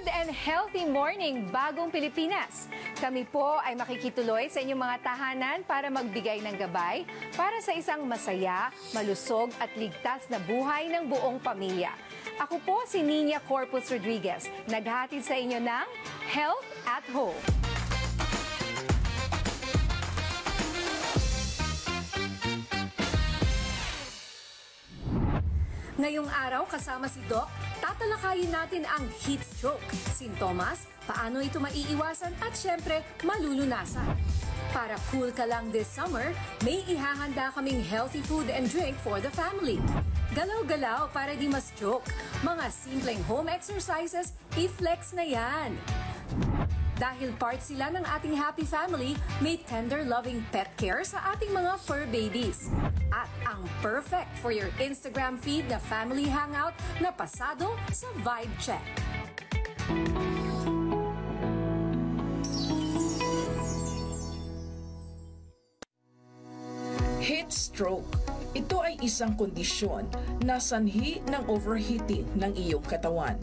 Good and healthy morning, Bagong Pilipinas. Kami po ay makikituloy sa inyong mga tahanan para magbigay ng gabay para sa isang masaya, malusog at ligtas na buhay ng buong pamilya. Ako po si Nina Corpus Rodriguez, naghatid sa inyo ng Health at Home. Ngayong araw kasama si Doc, tatalakayin natin ang heat stroke, sintomas, paano ito maiiwasan at syempre malulunasan. Para cool ka lang this summer, may ihahanda kaming healthy food and drink for the family. Galaw-galaw para di ma-stroke. Mga simpleng home exercises, i-flex na yan. Dahil part sila ng ating happy family, may tender loving pet care sa ating mga fur babies. At ang perfect for your Instagram feed na family hangout na pasado sa Vibe Check. Heat stroke. Ito ay isang kondisyon na sanhi ng overheating ng iyong katawan.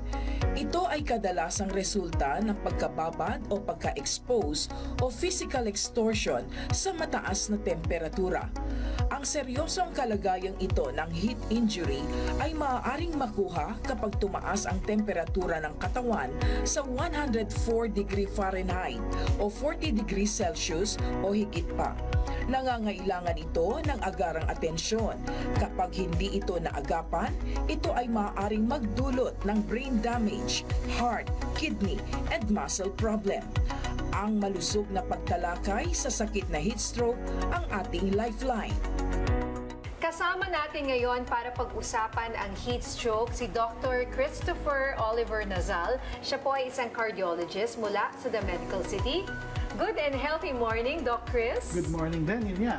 Ito ay kadalasang resulta ng pagkababad o pagka-expose o physical extortion sa mataas na temperatura. Ang seryosong kalagayang ito ng heat injury ay maaaring makuha kapag tumaas ang temperatura ng katawan sa 104 degree Fahrenheit o 40 degree Celsius o higit pa. Nangangailangan ito ng agarang atensyon. Kapag hindi ito naagapan, ito ay maaaring magdulot ng brain damage, heart, kidney, and muscle problem. Ang malusog na pagtalakay sa sakit na heat stroke ang ating lifeline. Kasama natin ngayon para pag-usapan ang heat stroke si Dr. Christopher Oliver Nazal. Siya po ay isang cardiologist mula sa The Medical City. Good and healthy morning, Doc Chris. Good morning din, Nina.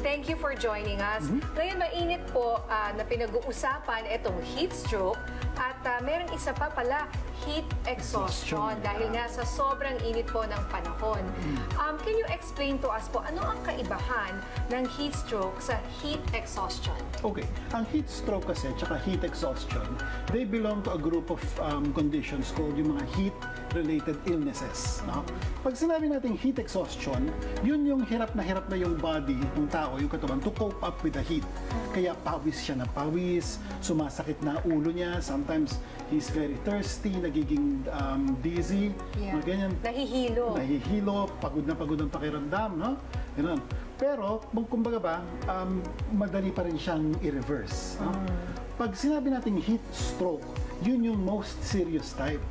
Thank you for joining us. Ngayon, mainit po na pinag-uusapan itong heat stroke at merong isa pa pala, heat exhaustion dahil nga sa sobrang init po ng panahon. Can you explain to us po, ano ang kaibahan ng heat stroke sa heat exhaustion? Okay, ang heat stroke kasi tsaka heat exhaustion, they belong to a group of conditions called yung mga heat-related illnesses. No? Pag sinabi natin heat exhaustion, yun yung hirap na yung body ng tao, yung katawan, to cope up with the heat. Kaya pawis siya na pawis, sumasakit na ulo niya, sometimes he's very thirsty, nagiging dizzy, ganyan. Nahihilo, pagod na pagod ang pakiramdam, no? Ganun. Pero, kumbaga ba, madali pa rin siyang i-reverse. No? Pag sinabi nating heat stroke, yun yung most serious type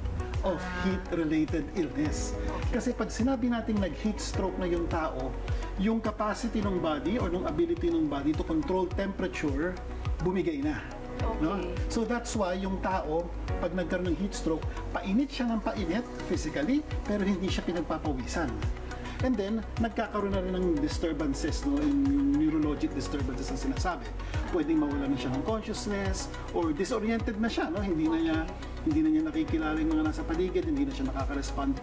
of heat-related illness. Kasi pag sinabi nating nag-heat stroke na yung tao, yung capacity ng body or yung ability ng body to control temperature, bumigay na. No? So that's why yung tao, pag nagkaroon ng heat stroke, painit siya ng painit physically, pero hindi siya pinagpapawisan. And then, nagkakaroon na rin ng disturbances, no? Yung neurologic disturbances ang sinasabi. Pwedeng mawala na siya ng consciousness or disoriented na siya, no? Hindi na niya nakikilala yung mga nasa paligid, hindi na siya nakaka-respond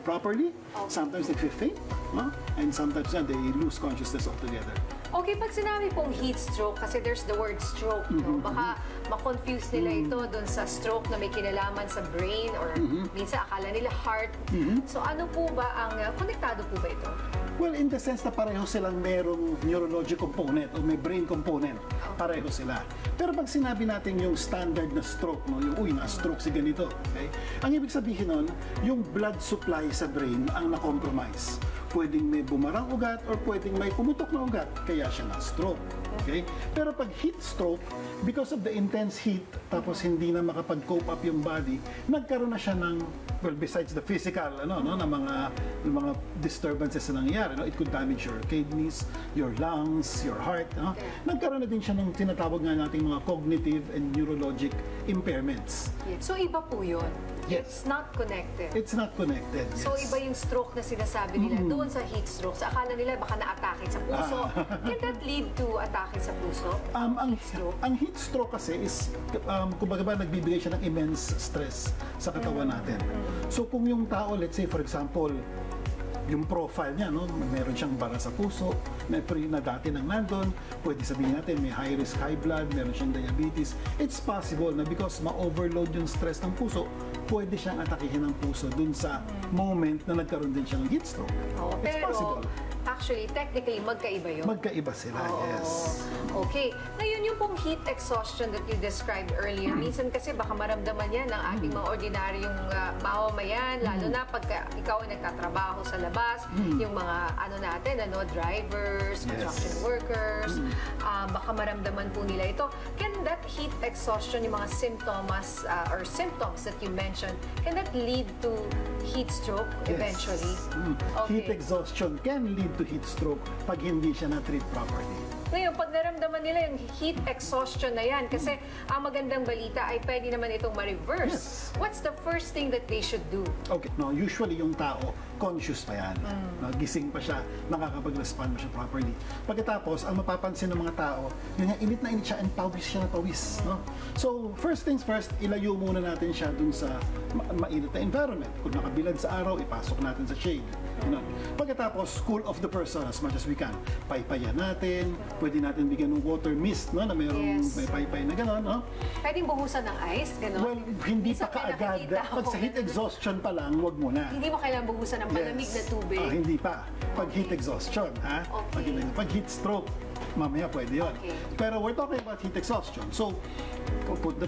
properly. Sometimes they faint, no? And sometimes they lose consciousness altogether. Okay, pag sinabi pong heat stroke, kasi there's the word stroke, no? Baka ma-confuse nila ito doon sa stroke na may kinalaman sa brain or minsan akala nila heart. So ano po ba ang, konektado po ba ito? Well, in the sense na pareho silang merong neurologic component o may brain component. Pareho sila. Pero pag sinabi natin yung standard na stroke, no? Yung na-stroke si ganito. Okay? Ang ibig sabihin nun, yung blood supply sa brain ang na-compromise. Pwedeng may bumarang ugat or pwedeng may pumutok na ugat, kaya siya na-stroke. Okay? Pero pag heat stroke, because of the intense heat, tapos hindi na makapag-cope up yung body, nagkaroon na siya ng, well, besides the physical, ng mga disturbances na nangyayari, no? It could damage your kidneys, your lungs, your heart. No? Nagkaroon na din siya ng tinatawag nga nating mga cognitive and neurologic impairments. So iba po yun? Yes. It's not connected? It's not connected, yes. So iba yung stroke na sinasabi nila doon sa heat stroke. Sa akala nila baka na-atake sa puso. Can that lead to atake sa puso? Ang heat stroke kasi is, kumbaga ba, nagbibigay siya ng immense stress sa katawan natin. So kung yung tao, let's say for example, yung profile niya, no? Meron siyang bara sa puso, na dati nang nandun, pwede sabihin natin may high risk high blood, meron siyang diabetes. It's possible na because ma-overload yung stress ng puso, pwede siyang atakihin ng puso dun sa moment na nagkaroon din siya ng heat stroke. Oo, It's pero possible. actually, technically, magkaiba yun. Magkaiba sila, yes. Okay. Ngayon, yung pong heat exhaustion that you described earlier, minsan kasi baka maramdaman yan ng ating mga ordinaryong mamamayan, lalo na pagka ikaw ay nagtatrabaho sa labas, yung mga drivers, construction workers, baka maramdaman po nila ito. Can that heat exhaustion, yung mga symptoms or symptoms that you mentioned, can that lead to heat stroke eventually? Heat exhaustion can lead to heat stroke pag hindi siya na-treat properly. Ngayon, pag naramdaman nila yung heat exhaustion na yan, kasi ang magandang balita ay pwede naman itong ma-reverse. Yes. What's the first thing that they should do? Okay, no, usually yung tao, conscious pa yan. No, gising pa siya, nakakapag-respond pa siya properly. Pagkatapos, ang mapapansin ng mga tao, yun nga, init na init siya and pawis siya na pawis. No? So, first things first, ilayo muna natin siya dun sa mainit na environment. Kung nakabilad sa araw, ipasok natin sa shade. You know? Pagkatapos, cool off the person as much as we can. Paypayan natin, pwede natin bigyan ng water mist, no, na mayroong may paypay na gano'n. No? Pwedeng buhusan ng ice, gano'n? Well, hindi Minsan pa may kaagad. nakikita Pag ako. sa heat exhaustion pa lang, wag muna. Hindi mo kailangan buhusan ng malamig na tubig. Hindi pa. Pag heat exhaustion, ha? Okay. Pag heat stroke, mamaya pwede yun. Okay. Pero we're talking about heat exhaustion. So, put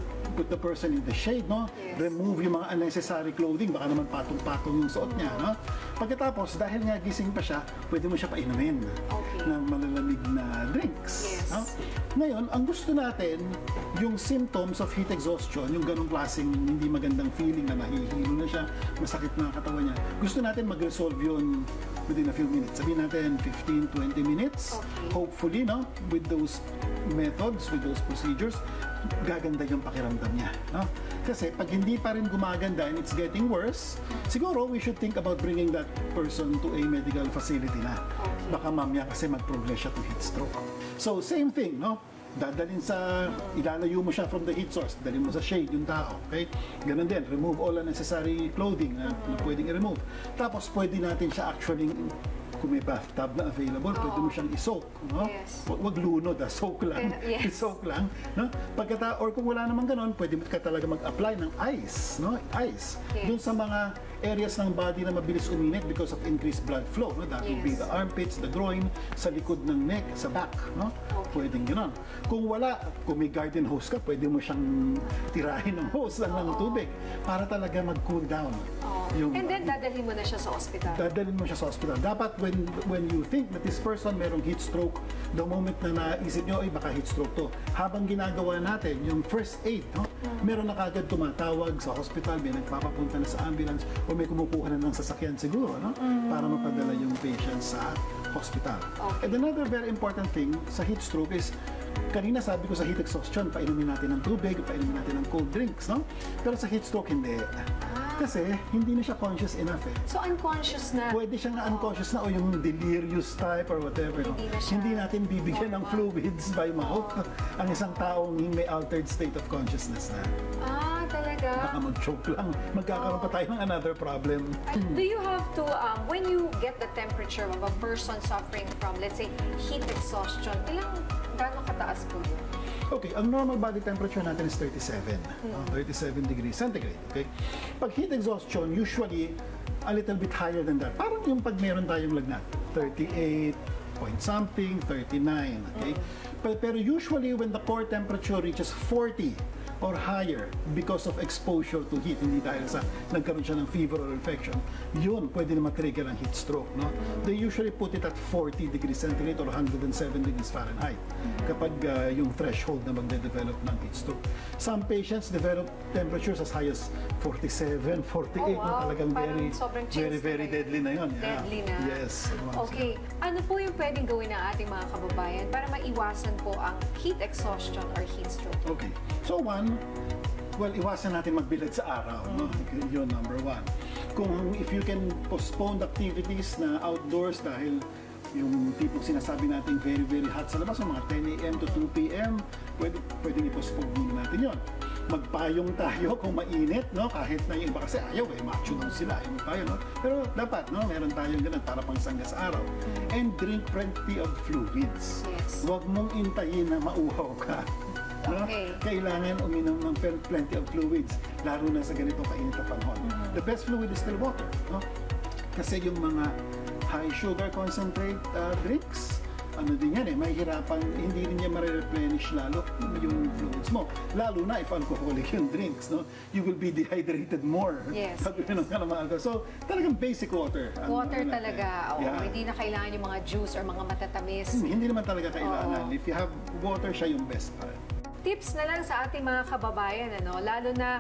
the person in the shade, no? Yes. Remove yung mga unnecessary clothing, baka naman patong-patong yung suot niya, no? Pagkatapos, dahil nga gising pa siya, pwede mo siya painumin ng malalamig na drinks. Yes. No? Ngayon, ang gusto natin, yung symptoms of heat exhaustion, yung ganong klaseng hindi magandang feeling na nahihilo na siya, masakit na katawan niya, gusto natin mag-resolve yun within a few minutes. Sabihin natin 15-20 minutes. Okay. Hopefully, no, with those methods, with those procedures, gaganda yung pakiramdam niya. No? Kasi pag hindi pa rin gumaganda and it's getting worse, siguro we should think about bringing that person to a medical facility na. Baka mamaya kasi mag-progress siya to heat stroke. So same thing, no? Dadalhin sa, ilalayo mo siya from the heat source, dalhin mo sa shade yung tao, okay? Ganun din, remove all unnecessary clothing na pwedeng i-remove. Tapos pwede natin siya actually, kung may bathtub na available, pwede mo siyang i-soak, no? Yes. Wag lunod, soak lang. Yes. I-soak lang, no? Or kung wala naman ganun, pwede ka talaga mag-apply ng ice, no? Ice. Yes. Doon sa mga areas ng body na mabilis uminit because of increased blood flow, no? That would be Yes. the armpits, the groin, sa likod ng neck, sa back, no? Pwedeng gano'n. Kung wala, kung may garden hose ka, pwede mo siyang tirahin ng hose ng tubig para talaga mag-cool down. And then, dadalhin mo na siya sa ospital. Dadalhin mo siya sa hospital. Dapat when you think that this person merong heat stroke, the moment na naisip nyo, ay baka heat stroke to, habang ginagawa natin yung first aid, no? Meron na kagad tumatawag sa hospital, may nagpapapunta na sa ambulance, o may kumukuha na ng sasakyan siguro, no? Para mapadala yung patient sa hospital. Okay. And another very important thing sa heat stroke is, kanina sabi ko sa heat exhaustion, painumin natin ng tubig, painumin natin ng cold drinks, no? Pero sa heat stroke, hindi. Kasi hindi na siya conscious enough eh. So, unconscious na. Pwede siyang unconscious na o yung delirious type or whatever. No? Hindi na siya Hindi natin bibigyan ng fluids by mouth ang isang taong may altered state of consciousness na. Talaga? Baka mag-choke lang. Magkakaroon pa tayo ng another problem. Do you have to, when you get the temperature of a person suffering from, let's say, heat exhaustion, gano'ng kataas po yun? Okay, ang normal body temperature natin is 37. 37 degrees centigrade. Okay? Pag heat exhaustion, usually a little bit higher than that. Parang yung pag meron tayong lagnat, 38 point something, 39. Okay? Pero usually when the core temperature reaches 40 or higher because of exposure to heat, hindi dahil sa nagkaroon siya ng fever or infection, yun pwede na matrigger ang heat stroke. No? They usually put it at 40 degrees centigrade or 107 degrees Fahrenheit kapag yung threshold na magde-develop ng heat stroke. Some patients develop temperatures as high as 47, 48. Oh, wow. No? Talagang Parang sobrang chills very na deadly na yun. Deadly na. Yes. Okay. Ano po yung pwedeng gawin ng ating mga kababayan para maiwasan po ang heat exhaustion or heat stroke? Okay. So one, well, iwasan natin magbilad sa araw. No? Yun, number one. If you can postpone activities na outdoors dahil yung tipong sinasabi natin very hot sa labas, mga 10 a.m. to 2 p.m., pwedeng i-postpone muna natin yun. Magpayong tayo kung mainit, no? Kahit na yung iba kasi ayaw macho daw sila, yung payo, no? Pero dapat, no? Meron tayong ganun para pangsangga sa araw. And drink plenty of fluids. Yes. Huwag mong intayin na mauhaw ka. No? Okay. Kailangan uminom ng plenty of fluids. lalo na sa ganitong kainit na panahon. The best fluid is still water. No? Kasi yung mga high sugar concentrate drinks, ano din yan mahihirapan, hindi rin niya ma-replenish lalo yung fluids mo. Lalo na if alcoholic yung drinks, no? You will be dehydrated more. Yes. Pag uminom ka ng mga alcohol. So, talagang basic water. Water talaga. Oo, Yeah. hindi na kailangan yung mga juice or mga matatamis. Hindi naman talaga kailangan. If you have water, siya yung best part. Tips na lang sa ating mga kababayan, lalo na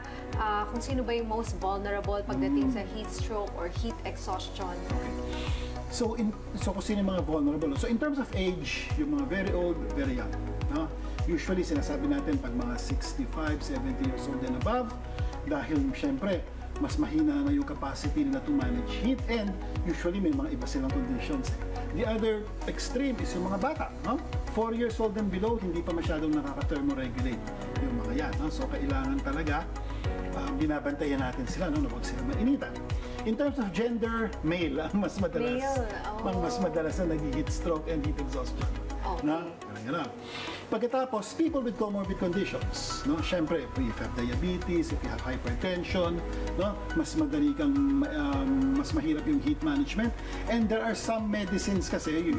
kung sino ba yung most vulnerable pagdating sa heat stroke or heat exhaustion. So kung sino yung mga vulnerable. So in terms of age, yung mga very old, very young. No? Usually sinasabi natin pag mga 65, 70 years old and above, dahil syempre, mas mahina na yung capacity nila to manage heat and usually may mga iba silang conditions. The other extreme is yung mga bata. No? 4 years old and below, hindi pa masyadong nakaka-thermoregulate yung mga yan. No? So kailangan talaga binabantayan natin sila, no? Na huwag sila mainitan. In terms of gender, male ang mas madalas. Male, Ang mas madalas na nag-heat stroke and heat exhaustion. Okay. Na, ganun. Pagkatapos, people with comorbid conditions, no? Siyempre, if you have diabetes, if you have hypertension, no? Mas madali kang, mas mahirap yung heat management. And there are some medicines kasi,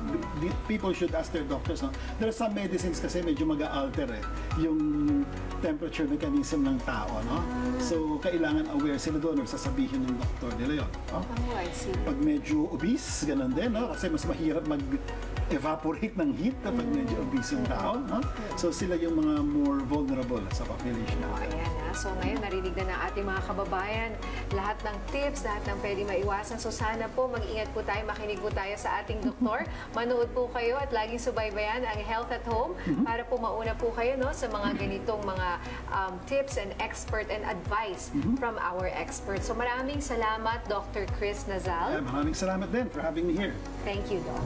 people should ask their doctors, no? There are some medicines kasi medyo mag-alter yung temperature mechanism ng tao, no? So, kailangan aware sila doon or sasabihin ng doktor nila yun. No? Oh, I see. Pag medyo obese, ganun din, no? Kasi mas mahirap mag-evaporate ng heat kapag medyo obese yung tao, no? So sila yung mga more vulnerable sa population. Oh, ayan na. So ngayon, narinig na ng ating mga kababayan lahat ng tips, lahat ng pwede maiwasan. So sana po, mag-ingat po tayo, makinig po tayo sa ating doktor. Manood po kayo at laging subaybayan ang Health at Home para po mauna po kayo sa mga ganitong mga tips and expert and advice from our experts. So maraming salamat, Dr. Chris Nazal. Maraming salamat din for having me here. Thank you, Doc.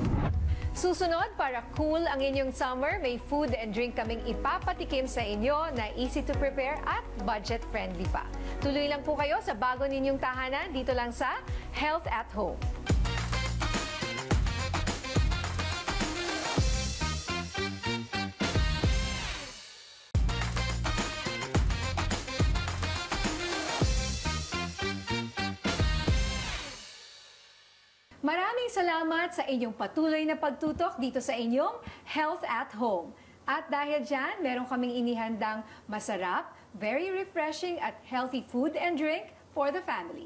Susunod, para cool ang inyong summer, may food and drink kaming ipapatikim sa inyo na easy to prepare at budget-friendly pa. Tuloy lang po kayo sa bago ninyong tahanan dito lang sa Health at Home. Maraming salamat sa inyong patuloy na pagtutok dito sa inyong Health at Home. At dahil dyan, meron kaming inihandang masarap, very refreshing at healthy food and drink for the family.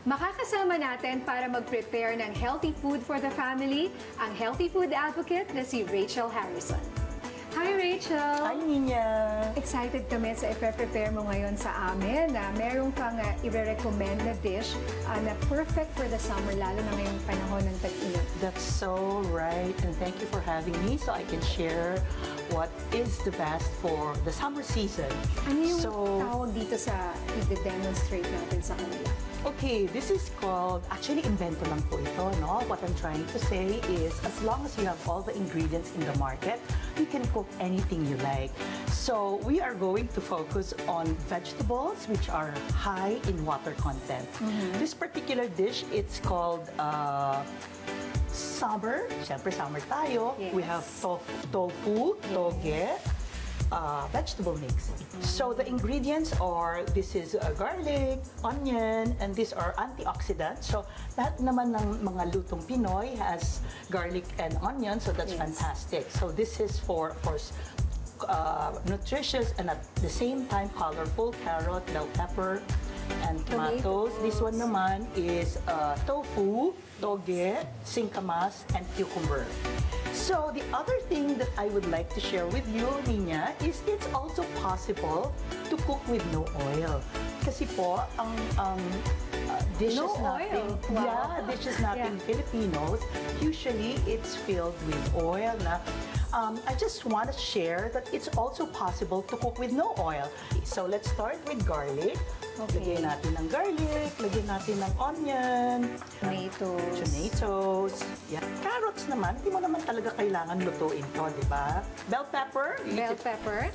Makakasama natin para mag-prepare ng healthy food for the family ang healthy food advocate na si Rachel Harrison. Hi, Rachel! Hi, Nina! Excited kami sa i-prepare mo ngayon sa amin na meron kang i-recommend na dish na perfect for the summer, lalo na ngayong panahon ng tag-init. That's so right, and thank you for having me so I can share what is the best for the summer season. Ano yung tawag dito sa i-demonstrate natin sa kanila? Okay, this is called, actually invento lang po ito, no? What I'm trying to say is, as long as you have all the ingredients in the market, you can cook anything you like. So, we are going to focus on vegetables which are high in water content. This particular dish, it's called summer. Siyempre, summer tayo. Yes. We have tofu, toge, vegetable mix. So the ingredients are, this is garlic, onion, and these are antioxidants. So lahat naman ng mga lutong Pinoy has garlic and onion, so that's fantastic. So this is for course, nutritious and at the same time colorful: carrot, bell pepper, and tomatoes. This one naman is tofu, toge, singkamas, and cucumber. So the other thing that I would like to share with you, Nina, is it's also possible to cook with no oil. Kasi po, ang dishes No natin, oil? Wow. dishes natin Filipinos, usually it's filled with oil na. I just want to share that it's also possible to cook with no oil. So let's start with garlic. Okay. Lagyan natin ng garlic, lagyan natin ng onion, tomatoes. Yan. Carrots naman, hindi mo naman talaga kailangan lutuin to, di ba? Bell pepper. Bell pepper.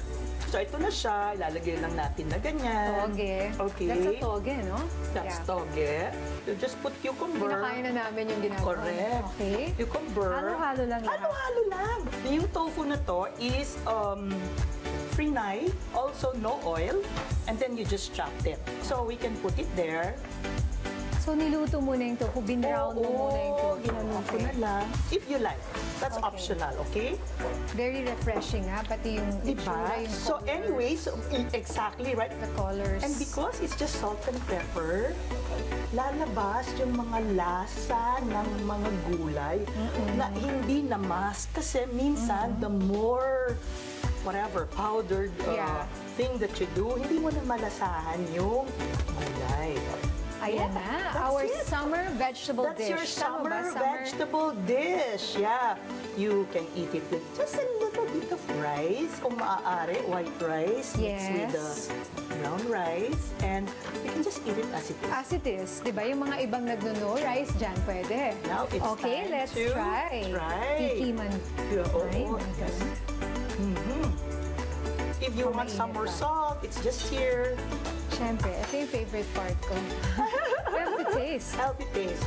So ito na siya, ilalagay lang natin na ganyan. Toge. Okay. That's a toge, no? That's toge. You just put cucumber. Kinakain na namin yung ginagawa. Correct. Okay. Cucumber. Halo-halo lang lahat. Halo-halo lang. Yung tofu na to is free-nai, also no oil, and then you just chopped it. So we can put it there. So niluto muna yung tofu, binrown mo muna yung tofu. Ginawa ko na lang. If you like. That's Okay. optional, okay? Very refreshing, ha? Pati yung Diba? itsura, yung So colors, anyways, exactly, right? the colors. And because it's just salt and pepper, lalabas yung mga lasa ng mga gulay na hindi namas. Kasi minsan, the more whatever, powdered Yeah. thing that you do, hindi mo na malasahan yung gulay. Ayan Yeah, na, that's our it. summer vegetable That's dish. your Tama ba? summer vegetable dish. Yeah. You can eat it with just a little bit of rice. Kung maaari, white rice mixed with the Yes. brown rice. And you can just eat it as it is. As it is, di ba? Yung mga ibang nagno-no rice dyan, pwede. Now it's Okay, time let's to try. try. Tikiman. Yeah, oh, Right? yes. If you want some more Mainit salt, it's just here. Siyempre, ito yung favorite part ko. We have to taste. Healthy taste.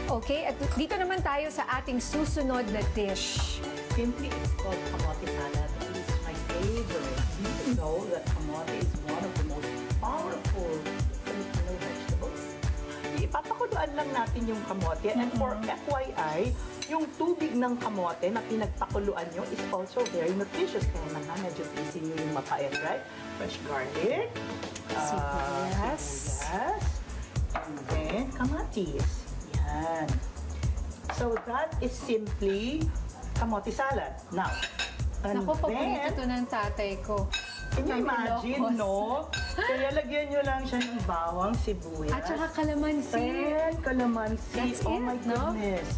Okay, at dito naman tayo sa ating susunod na dish. Simply, it's called kamote salad. It is my favorite. Do you know that kamote is one of the most powerful Filipino vegetables? Ipapakuluan lang natin yung kamote. And for FYI, yung tubig ng kamote na pinagpakuluan nyo is also very nutritious. Kaya naman, medyo tisin nyo yung mapait, right? Fresh garlic, Sibuyas. sibuyas, and then kamatis. Yan. So that is simply kamote salad. Now, and Naku, paborito then, to ng tatay ko. can you From imagine, Ilocos. no? Kaya lagyan nyo lang siya ng bawang, sibuyas. At saka kalamansi. And calamansi. That's Oh it, my no? goodness.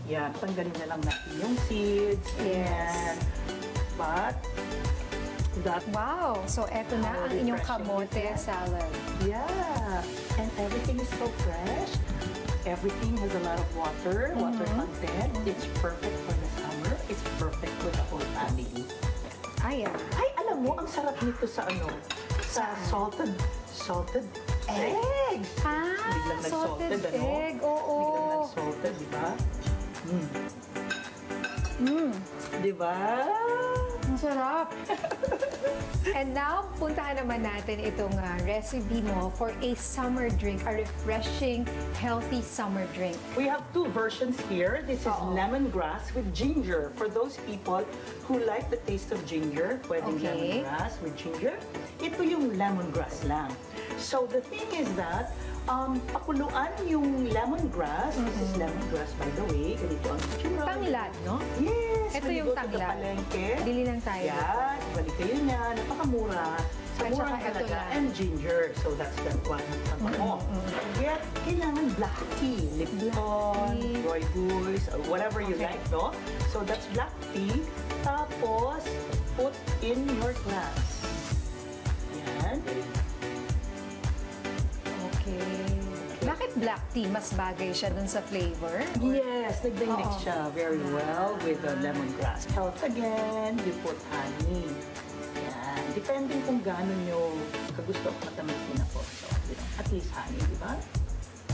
Yan, tanggalin na lang natin yung seeds. Yes. And, but, that, Wow! So, eto na How ang inyong refreshing kamote is salad. yeah. And everything is so fresh. Everything has a lot of water content. It's perfect for the summer. It's perfect for the whole family. Ayan. Ay, alam mo, ang sarap nito sa ano? Sa salted egg. Biglang Salted nag-salted, ano? egg. Oo. Biglang nag-salted, di ba? Di ba? Ang sarap. And now, puntahan naman natin itong recipe mo for a summer drink, a refreshing, healthy summer drink. We have two versions here. This is lemongrass with ginger. For those people who like the taste of ginger, pwedeng Okay. lemongrass with ginger. Ito yung lemongrass lang. So the thing is that, pakuluan yung lemongrass. This is lemongrass, by the way. Ganito ang itsura. Tanglad, no? Yes! Ito when you yung go to the tanglad. palengke, Bili lang tayo. yan, balik kayo niya. Napakamura. So, At mura saka ito talaga. lang. And ginger. So, that's the one. Kaya, kailangan black tea. Lipton, tea. rooibos, or whatever you Okay. like, no? So, that's black tea. Tapos, put in your glass. Yan. Okay. Bakit black tea? Mas bagay siya dun sa flavor? Yes, nagdinix Oo. siya very well with the lemongrass. Health again, you put honey. Yan. Depende kung gaano nyo kagusto at matamis ako. So, you know, at least honey, di ba?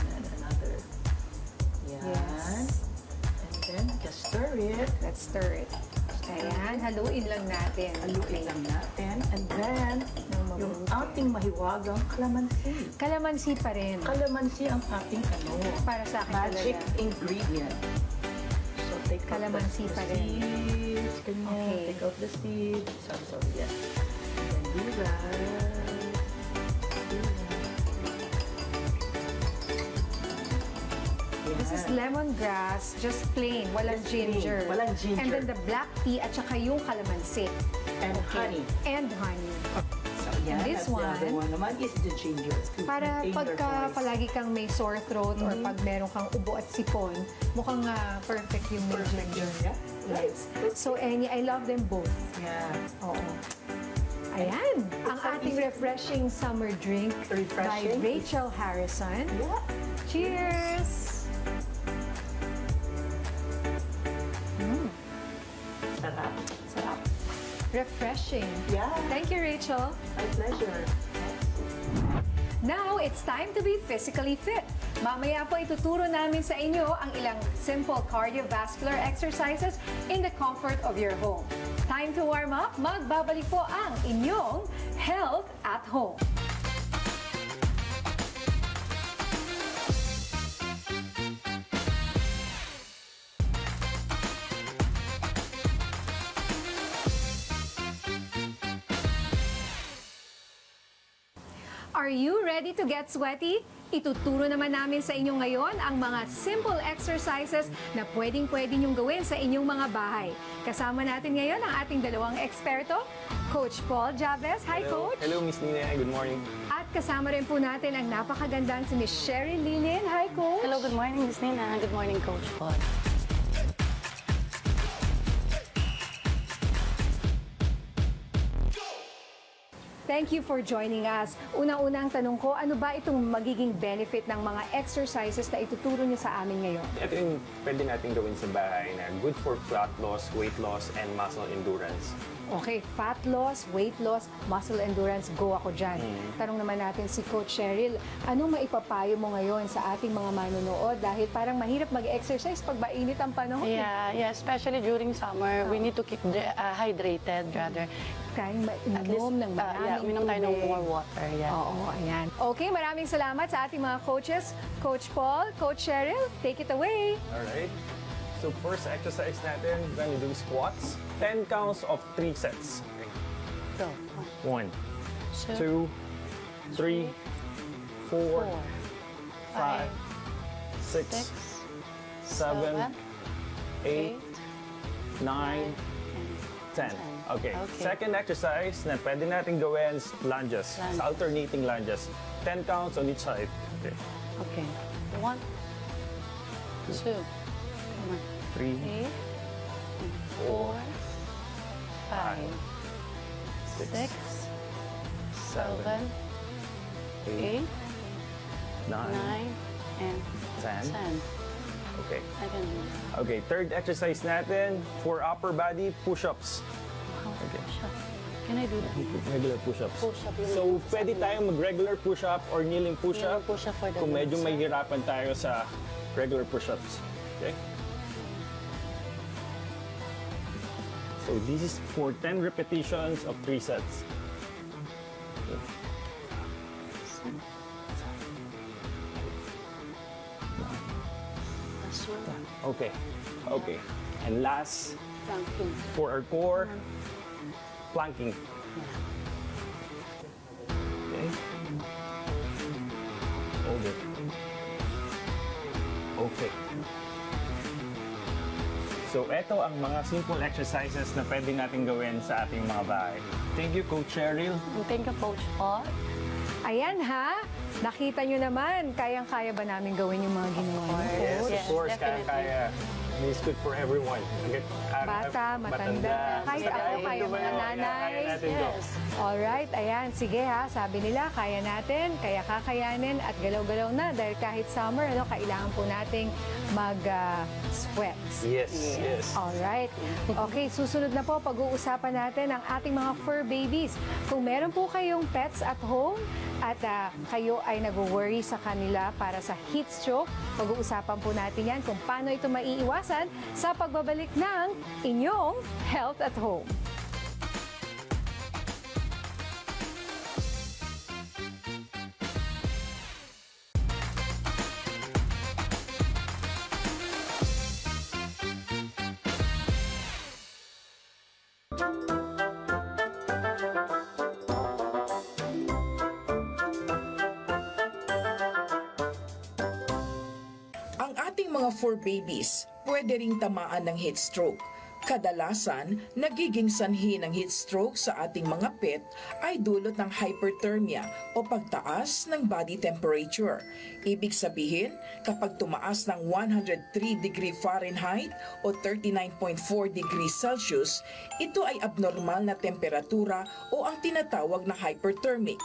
And another. Yan. Yes. And then, just stir it. Let's stir it. Ayan, haluin lang natin. Haluin lang natin. And then, Nang yung mabuti. ating mahiwagang kalamansi. Kalamansi pa rin. Kalamansi ang ating ano, Para sa akin magic talaga. ingredient. So, take out Kalamansi the pa rin. seeds. Ganyan. Okay. Take out the seeds. Sorry, yes. And do that. This is lemongrass, just plain, walang Just plain, ginger. walang ginger. And then the black tea at saka yung kalamansi. And honey. And honey. So, Yan, this at the other one, one naman is the ginger. to para maintain your pagka voice. palagi kang may sore throat or pag meron kang ubo at sipon, mukhang perfect yung may Perfect ginger. yun, yeah. Yes. So, I love them both. Yeah. Oo. Ayan, ang ating refreshing summer drink by Refreshing. Rachel Harrison. Yeah. Cheers! Sarap. Sarap. Refreshing. Yeah. Thank you, Rachel. My pleasure. Now, it's time to be physically fit. Mamaya po ituturo namin sa inyo ang ilang simple cardiovascular exercises in the comfort of your home. Time to warm up. Magbabalik po ang inyong Health at Home. Are you ready to get sweaty? Ituturo naman namin sa inyo ngayon ang mga simple exercises na pwedeng-pwede niyong gawin sa inyong mga bahay. Kasama natin ngayon ang ating dalawang eksperto, Coach Paul Chavez. Hi, Hello. Coach! Hello, Miss Nina. Good morning. At kasama rin po natin ang napakagandang si Miss Sherry Lilin. Hi, Coach! Hello, good morning, Miss Nina. Good morning, Coach Paul. Thank you for joining us. Unang-unang tanong ko, ano ba itong magiging benefit ng mga exercises na ituturo niyo sa amin ngayon? Ito yung pwede natin gawin sa bahay na good for fat loss, weight loss, and muscle endurance. Okay, fat loss, weight loss, muscle endurance, go ako dyan. Tanong naman natin si Coach Cheryl, anong maipapayo mo ngayon sa ating mga manonood? Dahil parang mahirap mag-exercise pag mainit ang panahon. Yeah, especially during summer, we need to keep hydrated rather. Kayang mainom ng maraming uminom tayo ng tubig. more water. Yeah. Oo, ayan. Okay, maraming salamat sa ating mga coaches. Coach Paul, Coach Cheryl, take it away. Alright? So first exercise natin, we're gonna do squats. 10 counts of 3 sets. So, 1, 2, 2, 3, 4, 5, 5, 6, 7, 8, 9, 10. Okay. Okay. Second exercise na pwede natin gawin is lunges. Lunges. Alternating lunges. 10 counts on each side. Okay. Okay. 1, 2, 3, 3, 4, 5, 6, 7, 8, 9, 9, and 10. 10. Okay. I can do that. Okay, third exercise natin for upper body push-ups. Okay. Can I do that? Regular push-ups. Push-up yung So, pwede tayong mag-regular push-up or kneeling push-up Kneeling push-up for the kung medyo legs, mahihirapan tayo sa regular push-ups. Okay? So, this is for 10 repetitions of 3 sets. Okay. That's one. Okay. Okay. And last, Planking. for our core, planking. Okay. Hold it. Okay. So, eto ang mga simple exercises na pwede natin gawin sa ating mga bahay. Thank you, Coach Cheryl. And thank you, Coach Paul. Ayan ha, nakita nyo naman, kayang-kaya ba namin gawin yung mga ginawa niyo? Yes, of Yes, course, definitely. kaya-kaya. It's good for everyone. Bata, matanda, kahit ako, kaya mga nanay. Kaya natin to. Yes. Alright, ayan, sige ha, sabi nila, kaya natin, kaya kakayanin at galaw-galaw na dahil kahit summer, kailangan po nating mag-sweat. Yes, yes. Alright. Okay, susunod na po, pag-uusapan natin ang ating mga fur babies. Kung meron po kayong pets at home at kayo ay nag-worry sa kanila para sa heat stroke, pag-uusapan po natin yan kung paano ito maiiwasan sa pagbabalik ng inyong Health at Home. Ang ating mga fur babies pwede ring tamaan ng heat stroke. Kadalasan, nagiging sanhi ng heat stroke sa ating mga pet ay dulot ng hyperthermia o pagtaas ng body temperature. Ibig sabihin, kapag tumaas ng 103 degree Fahrenheit o 39.4 degree Celsius, ito ay abnormal na temperatura o ang tinatawag na hyperthermic.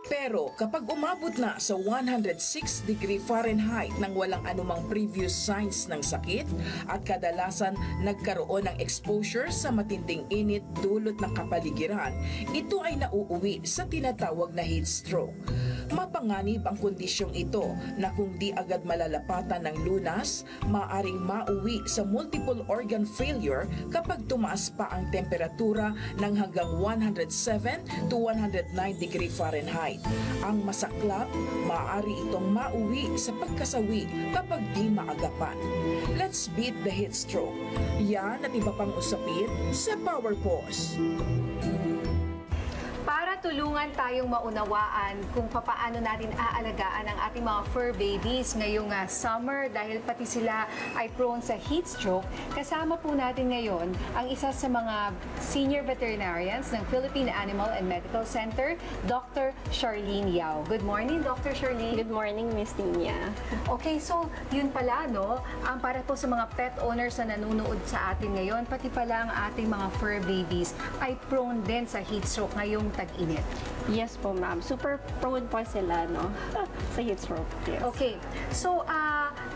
Pero kapag umabot na sa 106 degree Fahrenheit nang walang anumang previous signs ng sakit at kadalasan nagkaroon ng exposure sa matinding init dulot ng kapaligiran, ito ay nauuwi sa tinatawag na heat stroke. Mapanganib ang kondisyong ito na kung di agad malalapatan ng lunas, maaring mauwi sa multiple organ failure kapag tumaas pa ang temperatura ng hanggang 107 to 109 degree Fahrenheit. Ang masaklap, maaari itong mauwi sa pagkasawi kapag di maagapan. Let's beat the heat stroke. Yan at iba pang usapin sa Power Pause. Para tulungan tayong maunawaan kung papaano natin aalagaan ang ating mga fur babies ngayong summer dahil pati sila ay prone sa heat stroke, kasama po natin ngayon ang isa sa mga senior veterinarians ng Philippine Animal and Medical Center, Dr. Charlene Yao. Good morning, Dr. Charlene. Good morning, Miss Tina. Okay, so yun pala, no? Ang para po sa mga pet owners na nanonood sa atin ngayon, pati pala ang ating mga fur babies ay prone din sa heat stroke ngayong tag-init. Yes po, ma'am. Super prone po sila, no? Sa heat stroke. Yes. Okay. So,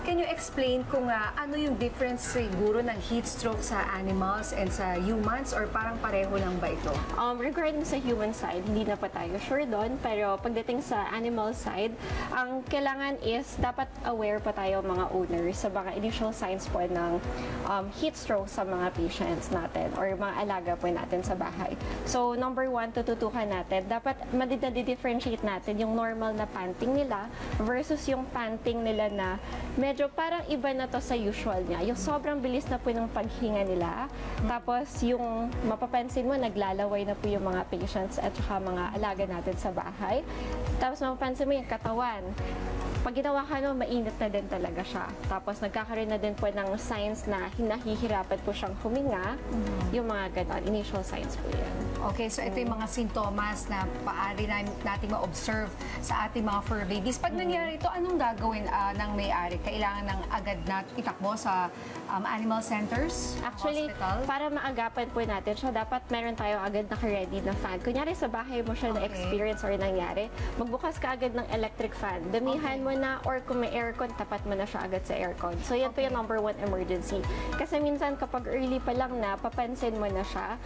can you explain kung ano yung difference siguro ng heat stroke sa animals and sa humans or parang pareho lang ba ito? Regarding sa human side, hindi na pa tayo sure doon. Pero pagdating sa animal side, ang kailangan is dapat aware pa tayo mga owners sa mga initial signs po ng heat stroke sa mga patients natin or mga alaga po natin sa bahay. So, number one, tututukan natin, dapat madidifferentiate natin yung normal na panting nila versus yung panting nila na medyo parang iba na to sa usual niya. Yung sobrang bilis na po ng paghinga nila. Tapos yung mapapansin mo, naglalaway na po yung mga patients at saka mga alaga natin sa bahay. Tapos mapapansin mo yung katawan. Pag ginawa ka no, mainit na din talaga siya. Tapos nagkakaroon na din po ng signs na hinahihirapan po siyang huminga. Yung mga ganon, initial signs po yan. Okay, so ito yung mga sintomas na paari natin ma-observe sa ating mga fur babies. Pag nangyari ito, anong gagawin ng may-ari? Kailangan ng agad na itakbo sa animal centers, Actually, hospital? para maagapan po natin siya, dapat meron tayo agad naka-ready na fan. Kunyari sa bahay mo siya na-experience or nangyari, magbukas ka agad ng electric fan. Damihan mo na or kung may aircon, tapat mo na siya agad sa aircon. So yan po yung number one emergency. Kasi minsan kapag early pa lang na, papansin mo na siya,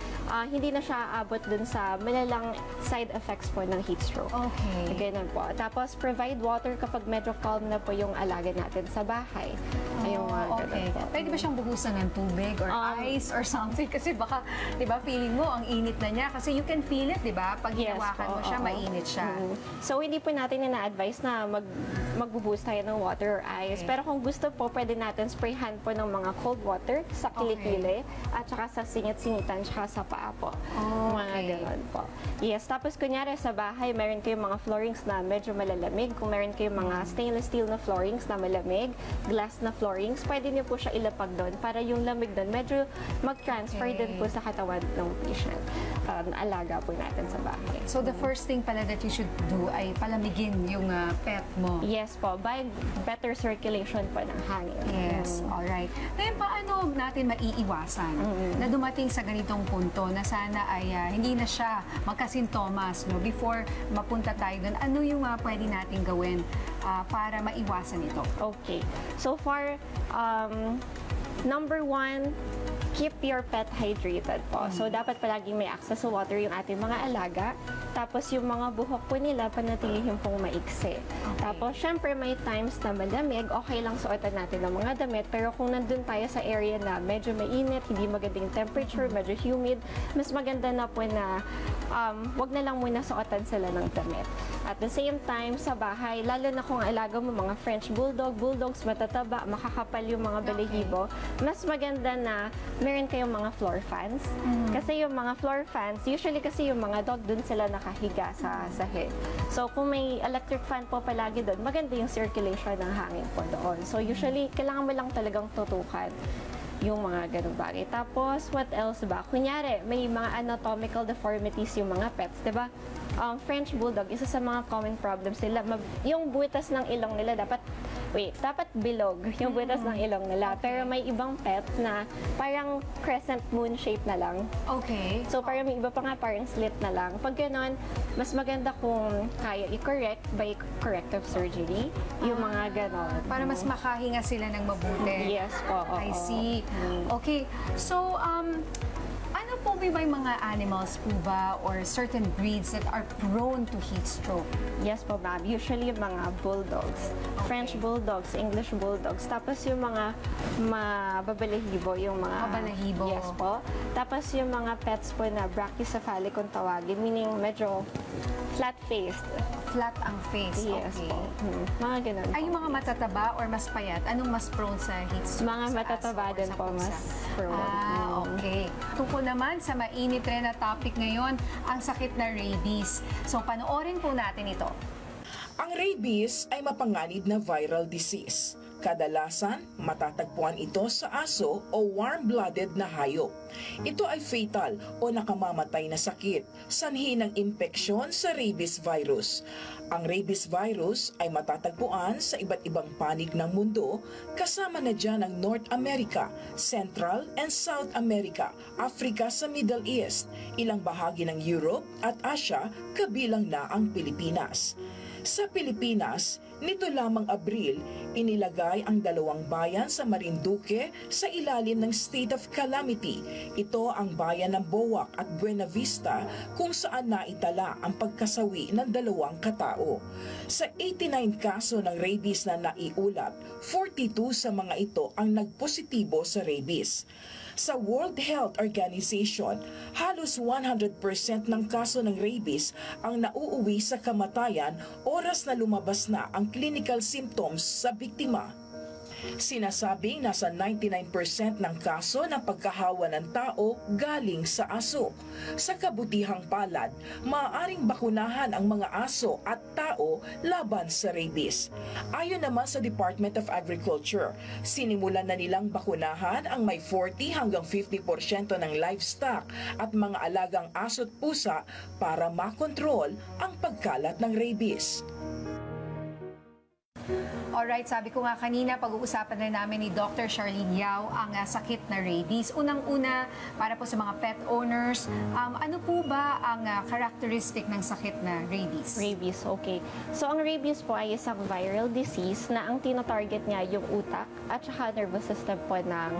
hindi na siya aabot dun sa malalang side effects po ng heat stroke. Okay. Ganun po. Tapos provide water kapag medyo calm na po yung alaga natin sa bahay. Ayun mga ganun Okay. po. Pwede ba siyang buhusan ng tubig or ice or something? Kasi baka, di ba, feeling mo, ang init na niya. Kasi you can feel it, di ba? Pag hinawakan mo siya, mainit siya. So, hindi po natin ina-advise na magbubuhos tayo ng water or ice. Pero kung gusto po, pwede natin sprayhan po ng mga cold water sa kilikili at saka sa singit-singitan saka sa paa po. Mga ganun po. Yes, tapos kunyari sa bahay, meron kayong mga floorings na medyo malalamig. Kung meron kayong mga stainless steel na floorings na malamig, glass na floorings, pwede niyo po siya ilapag doon para yung lamig doon medyo mag-transfer din po sa katawan ng patient. Alaga po natin sa bahay. So, the first thing pala that you should do ay palamigin yung pet mo. Yes po, by better circulation po ng hangin. Yes, alright. Ngayon, paano natin maiiwasan na dumating sa ganitong punto na sana ay hindi na siya magkasintomas, no? Before mapunta tayo doon, ano yung pwede natin gawin para maiwasan ito? Okay. So far, number one, keep your pet hydrated po. So, dapat palaging may access sa water yung ating mga alaga. Tapos, yung mga buhok po nila, panatilihin pong maiksi. Tapos, syempre, may times na malamig, okay lang suotan natin ng mga damit. Pero kung nandun tayo sa area na medyo mainit, hindi magandang temperature, medyo humid, mas maganda na po na wag na lang muna suotan sila ng damit. At the same time, sa bahay, lalo na kung alaga mo mga French Bulldog, Bulldogs, matataba, makakapal yung mga balahibo, mas maganda na meron kayong mga floor fans. Kasi yung mga floor fans, usually kasi yung mga dog, dun sila nakahiga sa sahig. So, kung may electric fan po palagi doon, maganda yung circulation ng hangin po doon. So, usually, kailangan mo lang talagang tutukan. yung mga ganung bagay. Tapos, what else ba? Kunyari, may mga anatomical deformities yung mga pets, di ba? French Bulldog, isa sa mga common problems nila, yung butas ng ilong nila dapat bilog yung butas ng ilong nila. Pero may ibang pets na parang crescent moon shape na lang. Okay. So, parang may iba pa nga parang slit na lang. Pag ganon, mas maganda kung kaya i-correct by corrective surgery, yung mga ganon. Para mas makahinga sila ng mabuti. Yes po. I see. Okay. So, ano po may mga animals po ba or certain breeds that are prone to heat stroke? Yes po, ma'am. Usually yung mga bulldogs. French bulldogs, English bulldogs. Tapos yung mga mababalahibo, yung mga... Mabalahibo. Yes po. Tapos yung mga pets po na brachycephalic kung tawagin, meaning medyo flat-faced. Flat ang face. Yes Okay. po. Mga ganun po. Ay, yung mga matataba or mas payat, anong mas prone sa heat stroke? Mga Sa matataba aso or din sa po, pusa? mas prone. Okay. Tungkol naman sa mainit rin na topic ngayon, ang sakit na rabies. So, panoorin po natin ito. Ang rabies ay mapanganib na viral disease. Kadalasan, matatagpuan ito sa aso o warm-blooded na hayop. Ito ay fatal o nakamamatay na sakit, sanhi ng impeksyon sa rabies virus. Ang rabies virus ay matatagpuan sa iba't ibang panig ng mundo, kasama na dyan ang North America, Central and South America, Africa sa Middle East, ilang bahagi ng Europe at Asia, kabilang na ang Pilipinas. Sa Pilipinas, nito lamang Abril, inilagay ang 2 bayan sa Marinduque sa ilalim ng state of calamity. Ito ang bayan ng Boac at Buena Vista kung saan naitala ang pagkasawi ng 2 katao. Sa 89 kaso ng rabies na naiulat, 42 sa mga ito ang nagpositibo sa rabies. Sa World Health Organization, halos 100% ng kaso ng rabies ang nauuwi sa kamatayan oras na lumabas na ang clinical symptoms sa biktima. Sinasabing nasa 99% ng kaso ng pagkahawa ng tao galing sa aso. Sa kabutihang palad, maaaring bakunahan ang mga aso at tao laban sa rabies. Ayon naman sa Department of Agriculture, sinimulan na nilang bakunahan ang may 40 hanggang 50% ng livestock at mga alagang aso at pusa para makontrol ang pagkalat ng rabies. Alright, sabi ko nga kanina, pag-uusapan na namin ni Dr. Charlene Yao ang sakit na rabies. Unang-una, para po sa mga pet owners, ano po ba ang characteristic ng sakit na rabies? Rabies, okay. So, ang rabies po ay isang viral disease na ang tinatarget niya yung utak at saka nervous system po ng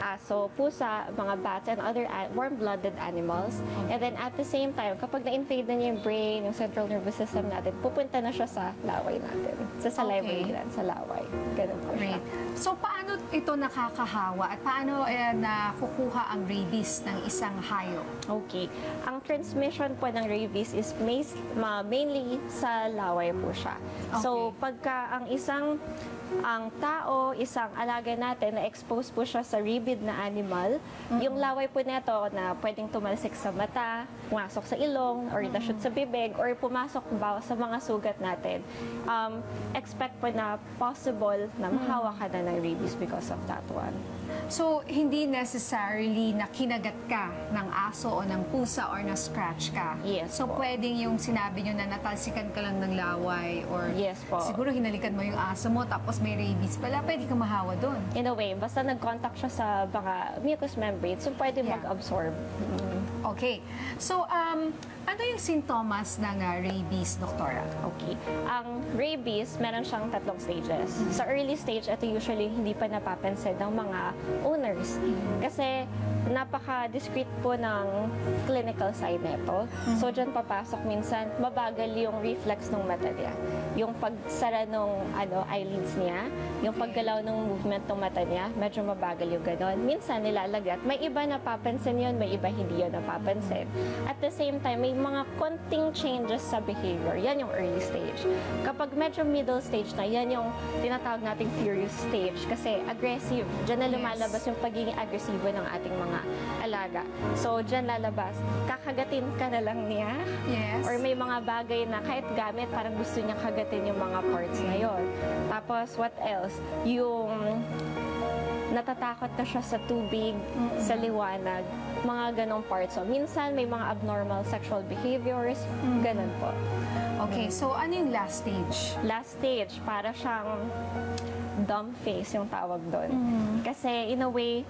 aso, pusa, mga bats, and other warm-blooded animals. And then, at the same time, kapag na-invade na niya yung brain, yung central nervous system natin, pupunta na siya sa laway natin. Sa salivary gland, sa laway. Ganun po siya. Great. So, paano ito nakakahawa at paano nakukuha ang rabies ng isang hayop? Okay. Ang transmission po ng rabies is mainly sa laway po siya. So, pagka ang tao, isang alaga natin, na-expose po siya sa rabid na animal, yung laway po nito na pwedeng tumalsik sa mata, pumasok sa ilong, or na-shoot sa bibig, or pumasok sa mga sugat natin, expect po na possible na mahawa ka na ng rabies because of that one. So, hindi necessarily na kinagat ka ng aso o ng pusa or na-scratch ka. Yes So, po. pwedeng yung sinabi nyo na natalsikan ka lang ng laway or Yes po. siguro hinalikan mo yung aso mo tapos may rabies pala, pwede ka mahawa doon. In a way, basta nag-contact siya sa mga mucous membrane, so pwede Yeah. mag-absorb. Okay. So, ano yung sintomas ng rabies, Doktora? Okay. Ang rabies, meron siyang 3 stages. Sa early stage, ito usually hindi pa napapansin ng mga owners. Kasi napaka-discreet po ng clinical side nito. So, dyan papasok minsan, mabagal yung reflex ng mata niya. Yung pagsara ng eyelids niya, yung paggalaw ng movement ng mata niya, medyo mabagal yung ganon. Minsan nilalagat. May iba napapansin yun, may iba hindi yun napapansin. At the same time, may mga konting changes sa behavior. Yan yung early stage. Kapag medyo middle stage na, yan yung tinatawag nating furious stage. Kasi aggressive. Diyan na lumalabas yung pagiging agresibo ng ating mga alaga. So, diyan lalabas. Kakagatin ka na lang niya. Yes. Or may mga bagay na kahit gamit, parang gusto niya kagatin yung mga parts na yon. Tapos, what else? natatakot na siya sa tubig, sa liwanag, mga ganong parts. So, minsan may mga abnormal sexual behaviors, ganon po. Okay, so ano yung last stage? Last stage, para siyang dumb face yung tawag doon. Kasi in a way,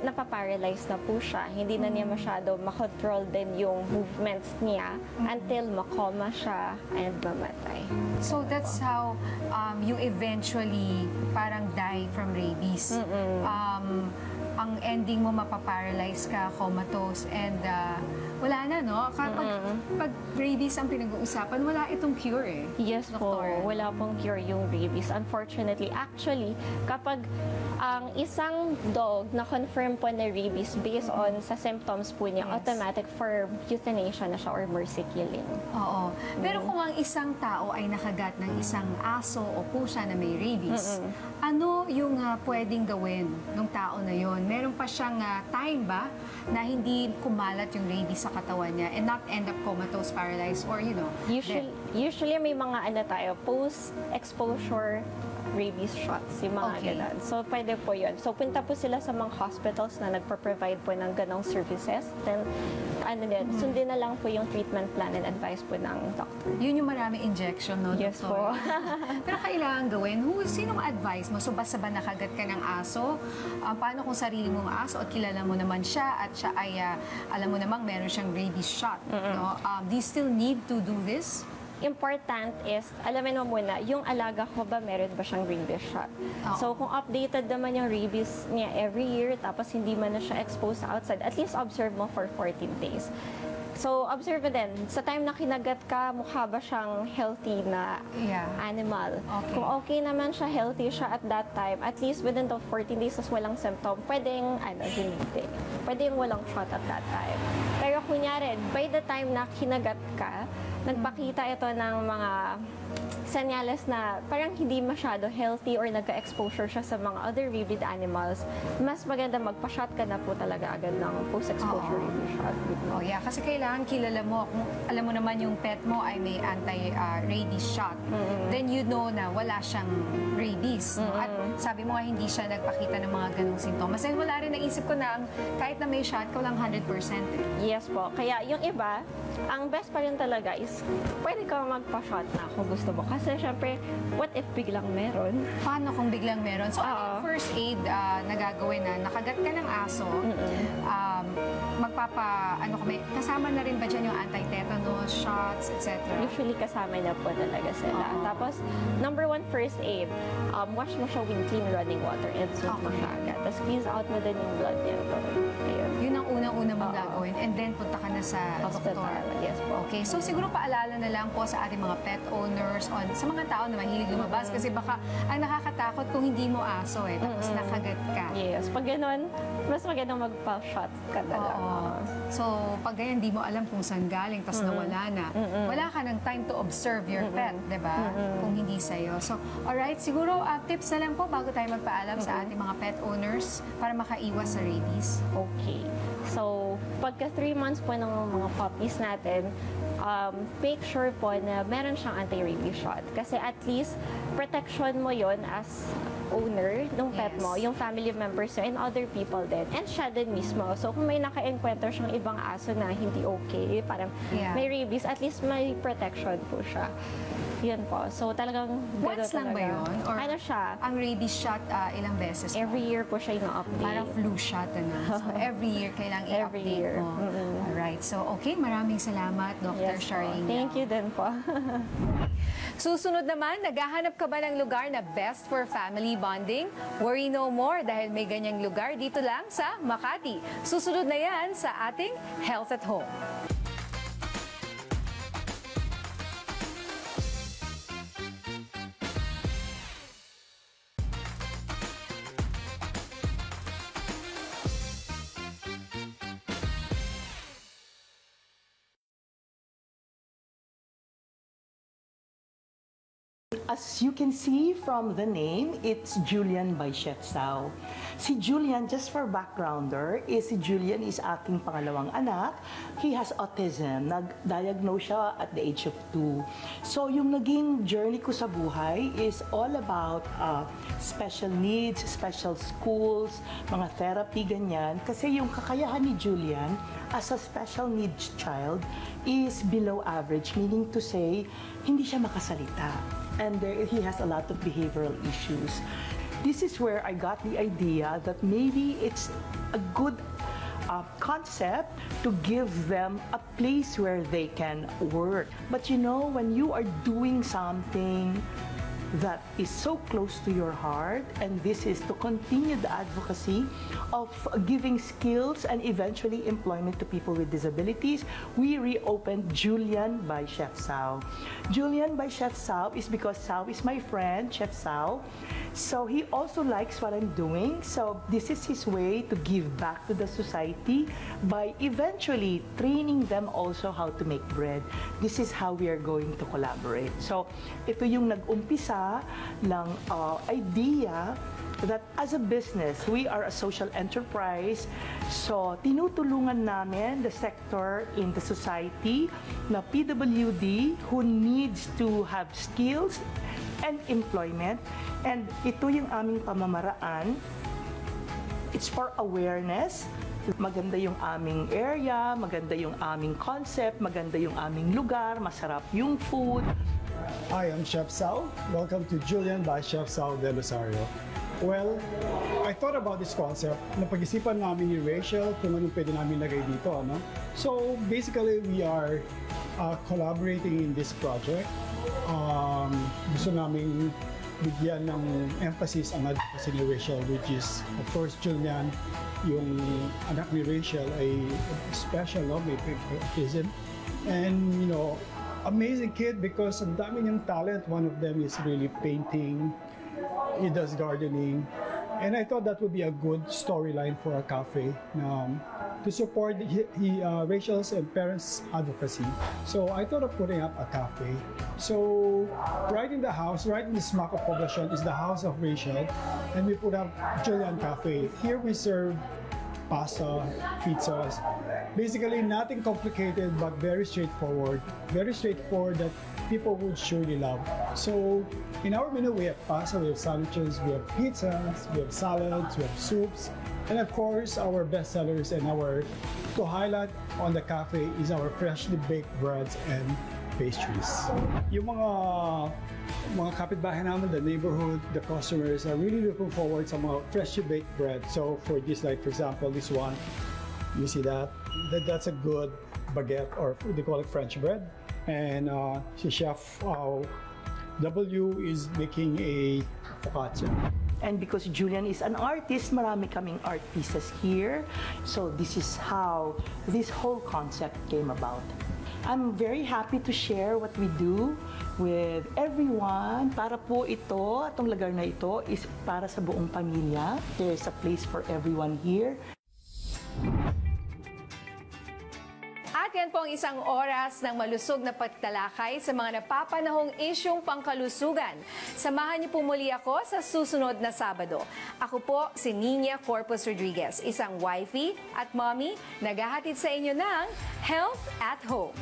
napaparalyze na po siya. Hindi na niya masyado makontrol din yung movements niya until makoma siya and mamatay. So that's how you eventually parang die from rabies. Ang ending mo mapaparalyze ka, comatose, and wala na, no? Pag rabies ang pinag-uusapan, wala itong cure eh. Yes po, Doktor. wala pong cure yung rabies. Unfortunately, actually, kapag ang isang dog na confirm po na rabies based on sa symptoms po niya, Yes. automatic for euthanasia na siya or mercy killing. Oo. Pero kung ang isang tao ay nakagat ng isang aso o pusa na may rabies, ano yung pwedeng gawin ng tao na yon? Meron pa siyang time ba na hindi kumalat yung rabies sa katawan niya and not end up comatose, paralyzed, or Usually may mga post-exposure rabies shots, yung mga Okay. ganun. So, pwede po yun. So, punta po sila sa mga hospitals na nagpo-provide po ng ganong services. Then, sundin na lang po yung treatment plan and advice po ng doctor. Yun yung maraming injection, no? Yes Doktor? po. Pero kailangan gawin. Sinong advice mo? So, basta ba nakagat ka ng aso? Paano kung sarili mong aso at kilala mo naman siya at siya ay, alam mo namang meron siyang rabies shot, no? Do you still need to do this? Important is, alamin mo muna, yung alaga ko ba meron ba siyang rabies shot? Oo. So, kung updated naman yung rabies niya every year, tapos hindi man na siya exposed sa outside, at least observe mo for 14 days. So, observe din, sa time na kinagat ka, mukha ba siyang healthy na Yeah. animal? Okay. Kung okay naman siya, healthy siya at that time, at least within the 14 days tas walang symptom, pwedeng, hindi. Pwedeng walang shot at that time. Pero kunyari, by the time na kinagat ka, nagpakita ito ng mga senyales na parang hindi masyado healthy or nagka-exposure siya sa mga other rabid animals, mas maganda magpa-shot ka na po talaga agad ng post-exposure Oo. rabies shot. Oh yeah, kasi kailangan kilala mo, kung alam mo naman yung pet mo ay may anti-rabies shot, then you know na wala siyang rabies. No? At sabi mo nga hindi siya nagpakita ng mga ganong sintomas. And wala rin, naisip ko na kahit na may shot ka lang 100%. Yes po. Kaya yung iba, ang best pa rin talaga is pwede ka magpa-shot na kung gusto mo. Kasi syempre, what if biglang meron? Paano kung biglang meron? So, ano Oo. yung first aid na gagawin na nakagat ka ng aso, kasama na rin ba dyan yung anti-tetanus shots, etc.? Usually kasama na po talaga sila. Oo. Tapos, number one, first aid. Wash mo siya with clean running water and soak mo Okay. siya agad. Tapos squeeze out mo din yung blood niya. Ayun. Yun ang unang-una mong Oo. gagawin. And then, punta ka na sa Hospital. doktor. Yes po. Okay, so siguro paalala na lang po sa ating mga pet owners, sa mga tao na mahilig lumabas, kasi baka ang nakakatakot kung hindi mo aso tapos nakagat ka. Yes. Pag ganun, mas magandang magpa-shot ka na lang. Oo. So, pag ganyan, di mo alam kung saan galing, tapos nawala na. Wala ka ng time to observe your pet, di ba? Kung hindi sa'yo. So, alright, siguro tips na lang po bago tayo magpaalam sa ating mga pet owners para makaiwas sa rabies. Okay. So, pagka 3 months po ng mga puppies natin, make sure po na meron siyang anti-rabies shot. Kasi at least, protection mo yon as owner ng pet Yes. mo, yung family members mo, and other people din. And siya din mismo. So, kung may naka-encounter siyang ibang aso na hindi okay, parang Yeah. may rabies, at least may protection po siya. Yun po. So, talagang Once lang talaga. ba yun? Or ano siya? Ang rabies shot, ilang beses po? Every year po siya yung update. Parang flu shot, ano? So, every year kailangan Every i-update year. mo. Alright. So, okay. Maraming salamat, Dr. Yes po. Charlene. Thank you din po. Susunod naman, naghahanap ka ba ng lugar na best for family bonding? Worry no more dahil may ganyang lugar dito lang sa Makati. Susunod na yan sa ating Health at Home. As you can see from the name, it's Julian by Chef Sao. Si Julian, just for backgrounder, si Julian is aking pangalawang anak. He has autism. Nag-diagnose siya at the age of 2. So yung naging journey ko sa buhay is all about special needs, special schools, mga therapy, ganyan. Kasi yung kakayahan ni Julian as a special needs child is below average, meaning to say, hindi siya makasalita. And he has a lot of behavioral issues. This is where I got the idea that maybe it's a good concept to give them a place where they can work. But you know, when you are doing something that is so close to your heart, and this is to continue the advocacy of giving skills and eventually employment to people with disabilities, we reopened Julian by Chef Sao. Julian by Chef Sao is because Sao is my friend, Chef Sao. So he also likes what I'm doing. So this is his way to give back to the society by eventually training them also how to make bread. This is how we are going to collaborate. So ito yung nag-umpisa ng idea that as a business, we are a social enterprise. So, tinutulungan namin the sector in the society na PWD who needs to have skills and employment. And ito yung aming pamamaraan. It's for awareness. Maganda yung aming area, maganda yung aming concept, maganda yung aming lugar, masarap yung food. Hi, I'm Chef Sao. Welcome to Julian by Chef Sao de Rosario. Well, I thought about this concept. Napag-isipan namin ni Rachel kung anong pwede namin lagay dito. Ano? So, basically, we are collaborating in this project. Gusto namin bigyan ng emphasis ang advocacy ni Rachel, which is, of course, Julian, yung anak ni Rachel ay special, no? May autism. And, you know, amazing kid because ang dami niyang talent. One of them is really painting. He does gardening. And I thought that would be a good storyline for a cafe to support Rachel's and parents' advocacy. So I thought of putting up a cafe. So right in the house, right in the smack of Poblacion is the house of Rachel. And we put up Julian Cafe. Here we serve pasta, pizzas. Basically, nothing complicated, but very straightforward. Very straightforward that people would surely love. So, in our menu, we have pasta, we have sandwiches, we have pizzas, we have salads, we have soups, and of course, our best sellers and to highlight on the cafe is our freshly baked breads and pastries. Yung mga kapitbahay namin, the neighborhood, the customers are really looking forward sa mga freshly baked bread. So for this, like for example, this one, you see that's a good baguette, or they call it French bread. And si Chef W is making a focaccia. And because Julian is an artist, marami kaming art pieces here. So this is how this whole concept came about. I'm very happy to share what we do with everyone. Para po ito, itong lugar na ito is para sa buong pamilya. There's a place for everyone here. At yan po ang isang oras ng malusog na pagtalakay sa mga napapanahong isyong pangkalusugan. Samahan niyo po muli ako sa susunod na Sabado. Ako po si Nina Corpus Rodriguez, isang wifey at mommy, naghahatid sa inyo ng Health at Home.